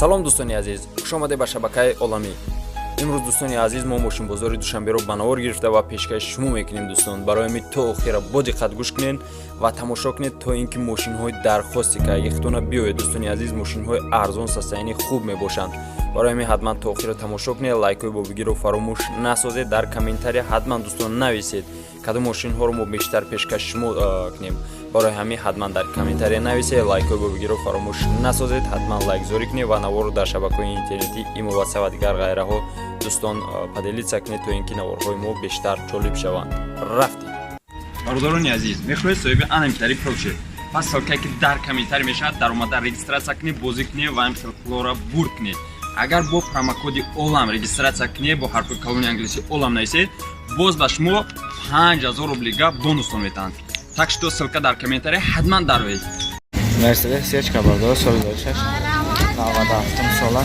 салом дӯстони азиз, хуш омадед ба шабакаи оламӣ. имрӯз дӯстони азиз мо мошинбозори душанберо ба навор гирифта ва пешкаши шумо мекунем дӯстон. Барои ҳамин то охира бо диққат гӯш кунед ва тамошо кунед то ин ки мошинҳои дархости ки аги хитона биёед дӯстони азиз, мошинҳои арзон состоянии хуб мебошанд. Барои ҳамин ҳатман то охира тамошо кунед, лайкҳои бобигиро фаромӯш насозед, дар комментария ҳатман дӯстон нависед кадом мошинҳоро мо бештар пешкаши шумо кунем. барои ҳамин ҳатман дар комментария нависед, лайкҳои бобигиро фаромӯш насозед, ҳатман лайкзорӣ кунед ва наворро дар шабакаҳои интернетӣ имо ва ва дигар гайраҳо дӯстон поделитса кунед то ин ки наворҳои мо бештар ҷолиб шаванд. рафтем. бародарони азиз, мехоҳед соҳиби анамитари прошед. пас ҳолка ки дар комментария мешавад, дар омада регистратсия кунед, бозӣ кунед ва ҳамин хлора бурд кунед. агар бо промокоди олам регистратсия кунед, бо ҳарфи калони англиси олам нависед, боз ба шумо 5000 рублига бонустон метаҳанд. Так что ссылка дар комментария ҳатман дароед. Mercedes сечка бардор соли 96 97 сола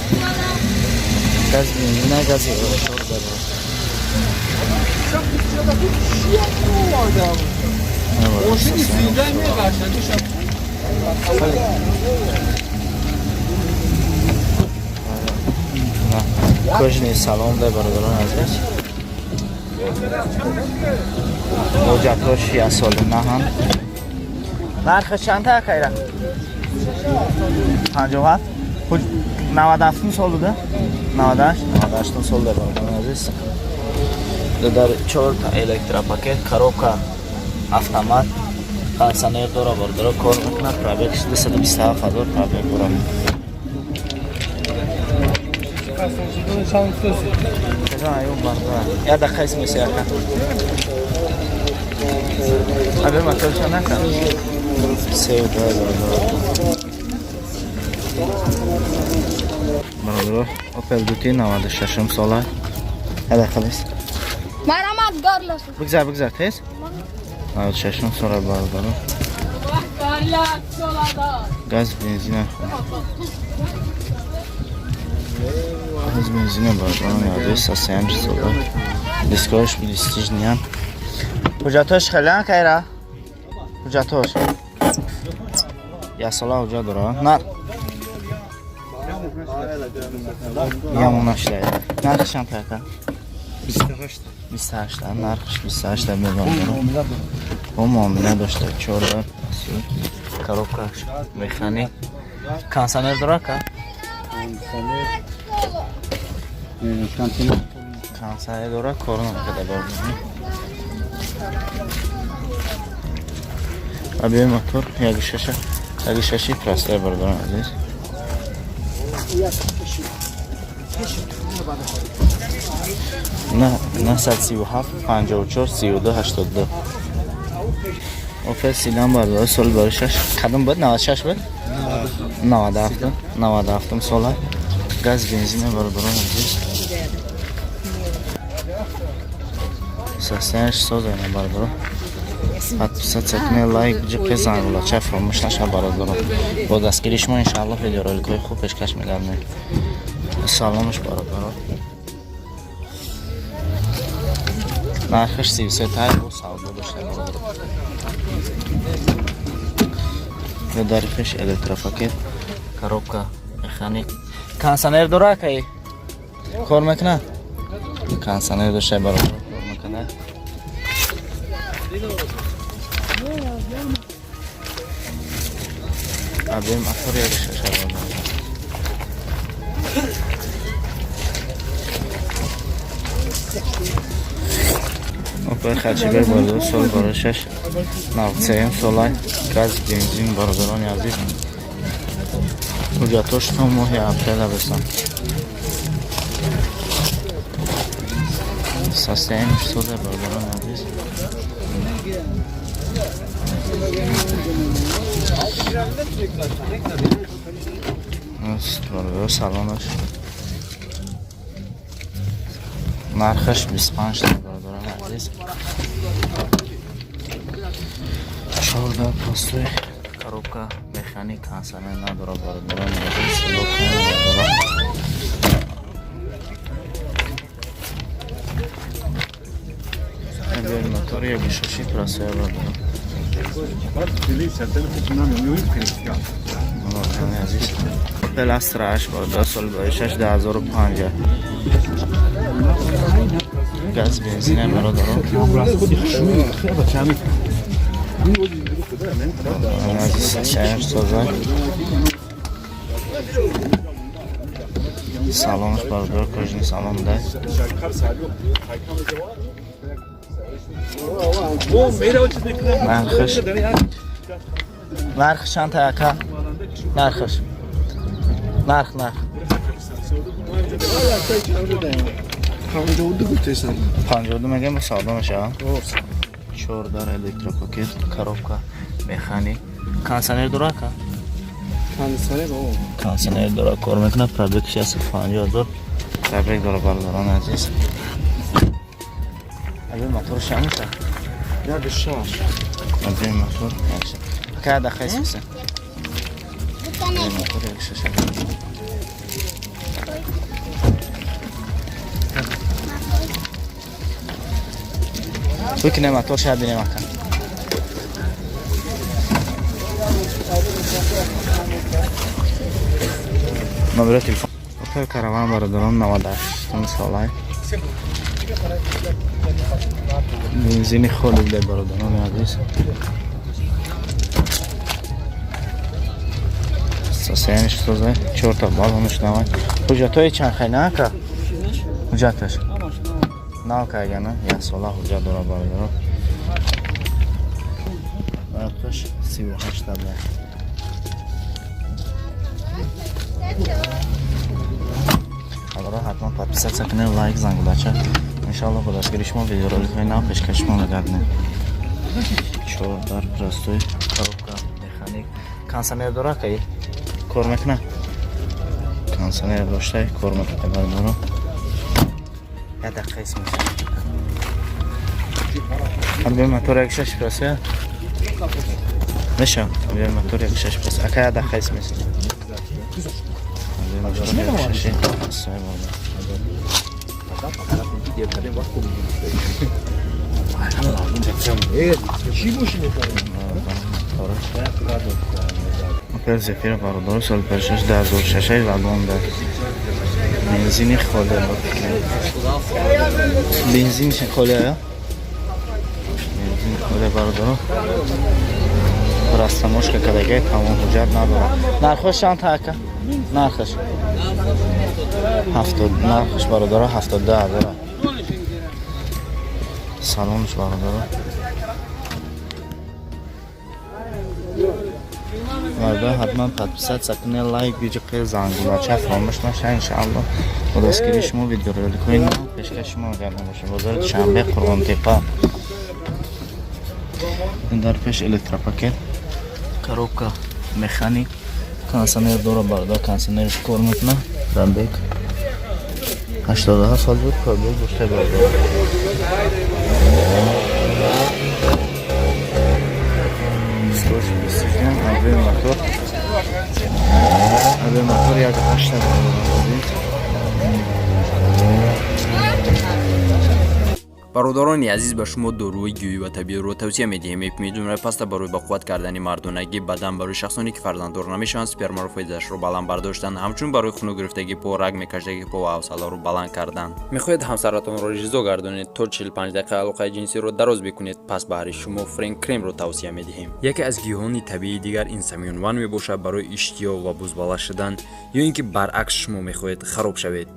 газ бензина гази шор бардор кожни салом дай бардорон азиз оҷатош я соли наҳан нархи чанда кайра 57 97 сол буда 98 сол дар бардорон азиз дар 4 та электропакет коробка автомат кондиционер дора бардора кор мекунад пробег 227000 пробег дора я да қайс месяка абе маталша накан сев да бардора опел дути 96 сола ада қалис Марамат горлас. бигзар тез 96 сола бардора газ бензина газ бензина бардора состояние сола дискош блистижнян ҳуҷатош хелан кайра ҳуҷатош я сола ҳуҷат дора на ямонашдай нархшан така 28 нархш 28 мегон бо муомила дошта 4 коробка механик кондиционер дора ка кондиционер дора кор накарда бардор абе мотор яги шаши простая бардор азиз на 137 54 32 82 офис сидан бардор сол баришаш қадам буд 96 буд 97 сола газ бензина бардор азиз состояние созана бардор подписаться кунед лайк ҷиқи зангулача фаромӯш наша бародаро бо дастгири шумо иншааллоҳ видеороликҳои хуб пешкаш мегардем саломш бародаро нархш 33 тай бо савдо дошта бародаро дарифеш электропакет коробка механик кондиционер дора кай кор мекунад кондиционер дошта бародаро кор мекунад абе мотор як шаша бардор опер хачибе бардор сол барашаш 97 солай газ бензин бардорони азиз ҳуҷатош то моҳи апрел абесан состояние сода бардорони азиз бардор салонаш нархаш 25 бардорони азиз 14 постой коробка механик кондиционер надора бардорони азиз мотор як шаши простая бардор азиз Opel Astra H برادر سال 2006 10050 گاز بنزین هم برادران عزیز شهر سازن سالانش برادر کجنی سالان ده نرخش چند تا یکا نرخش نرخ 52 میگم با سالانش ها 4 دار الکتروپاکت коробка механик кондиционер дора ка кондиционер дора кор мекунад пробег 650,000 пробег дора бародарон азиз абе моторш ҳамиша як шаш абе мотор ка дахайс миса мотор як шаш بکنه موتور شاید بینه مکن نمبر تلفن اوپل کاروان برادران 98 ساله بنزین خالی بوده برادران عزیز ساسیانش سازه 4 تا بالونش نوای حجتای چند خیلی نکه حجتش نه که نه یک ساله حجت داره برادران وقتش 38 تا بله حالا حتما подписаться کنه لایک زنگ بچه انشالله با دستگیری شما ویدیورولت های نو پیشکش شما بگردنه 4 در پرستوی коробка механик кондиционер داره که کار میکنه кондиционер داشته کار میکنه برادران یک دقیقه اسم میشه موتور یک شش پرسه میشه موتور یک شش پرسه اکا یک دقیقه اسم میشه موتور یک شش پرسه اوپل زفیر برادر سال 2006 10006 واگن داره بنزین خالی بنزین خالی آیا بنزین خالی برادر راستماش که کدگه تمام حجت نداره نرخش چند تا اکا نرخش 70 نرخش برادر 72,000 سالونش برادر برادر حتما подписаться کنه لایک ویدیو زنگوله فراموش نشه انشالله با دستگیری شما ویدیو رو کنید پیشکش شما گردن باشه بازار شنبه قربان تپه این در پیش الکتروپاکت коробка механик кондиционер داره برادر кондиционерش کار میکنه پرابگ 87 سال بود پرابگ داشته برادر ابه موتور یک 8 برادران عزیز به شما داروی گیاهی و طبیعی رو توصیه می‌دهیم. می‌دونم پس برای بقوت کردن مردانگی بدن برای شخصانی که فرزنددار نمیشن سپرم رو فایده‌اش رو بالا برداشتن همچون برای خون گرفتگی پا رگ میکشیدگی پا و حوصله رو بالا کردن. میخواهید همسرتون رو رضا گردونید تا 45 دقیقه علاقه جنسی رو دراز بکنید پس برای شما فرنک کریم رو توصیه می‌دهیم. یکی از گیاهان طبیعی دیگر اینسامیون وان میباشه برای اشتها و بزباله شدن یا اینکه برعکس شما می‌خواهید خراب شوید.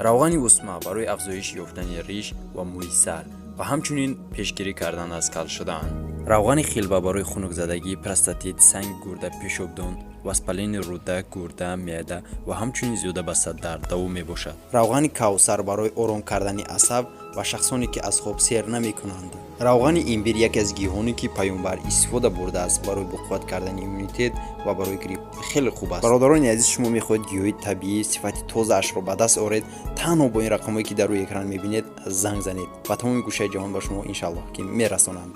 روغن اسما برای افزایش یافتن ریش و موی سر و همچنین پیشگیری کردن از کل شدن. روغن خیلبه برای خنک زدگی، پروستات، سنگ گرده، پیشابدان، واسپالین روده، گرده، معده و همچنین زیاده بسته درد دوا می باشد. روغن کوثر برای آرام کردن عصب و شخصانی که از خواب سیر نمی کنند. روغن ایمبیر یکی از گیاهانی که پیامبر استفاده برده است برای بقوت کردن ایمونیته و برای گریپ خیلی خوب است. برادران عزیز شما میخواهید گیاهی طبیعی صفت تازه اش رو به دست آورید تنها با این رقمایی که در روی اکران میبینید زنگ زنید و تمام گوشه جهان به شما انشالله که میرسانند.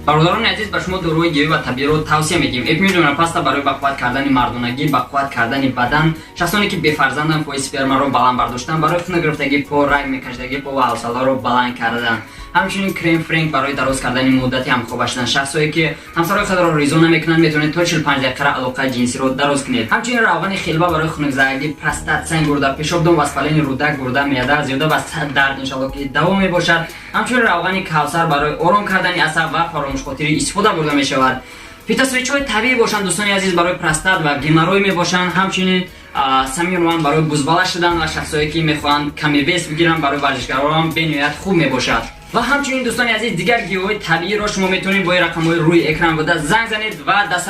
برادران عزیز به شما داروی گیاهی و طبیعی رو توصیه می‌کنیم. یک میلیون پاستا برای بقوت کردن مردانگی، بقوت کردن بدن، شخصانی که بی فرزندن پای اسپرم رو بالا برداشتن، برای خون گرفتگی پا، رگ میکشیدگی پا و حوصله رو بالا کردن. همچنین کریم فرنگ برای دراز کردن مدت همخوابه شدن. شخصایی که همسرای خود را ریزو نمیکنند میتونید تا 45 دقیقه علاقه جنسی رو دراز کنید. همچنین روغن خلبه برای خنک‌زدگی، پروستات، سنگ گرده، پیشاب دم، وسپلین رودک، گرده، معده، زیاده و درد ان شاء الله که دوام میباشد. همچنین روغن کوثر برای آرام کردن عصب و فراموش خاطری استفاده برده می شود. فیتوستریچ های طبیعی باشند دوستان عزیز، برای پروستات و گیماروی می باشند. همچنین سمیون برای بزباله شدن و شخصایی که میخوان کمی وزن بگیرن برای ورزشکاران به نهایت خوب می باشد. و همچنین دوستان عزیز دیگر گیاهای طبیعی را شما میتونید با رقم‌های روی اکران بوده زنگ زنید و دسترس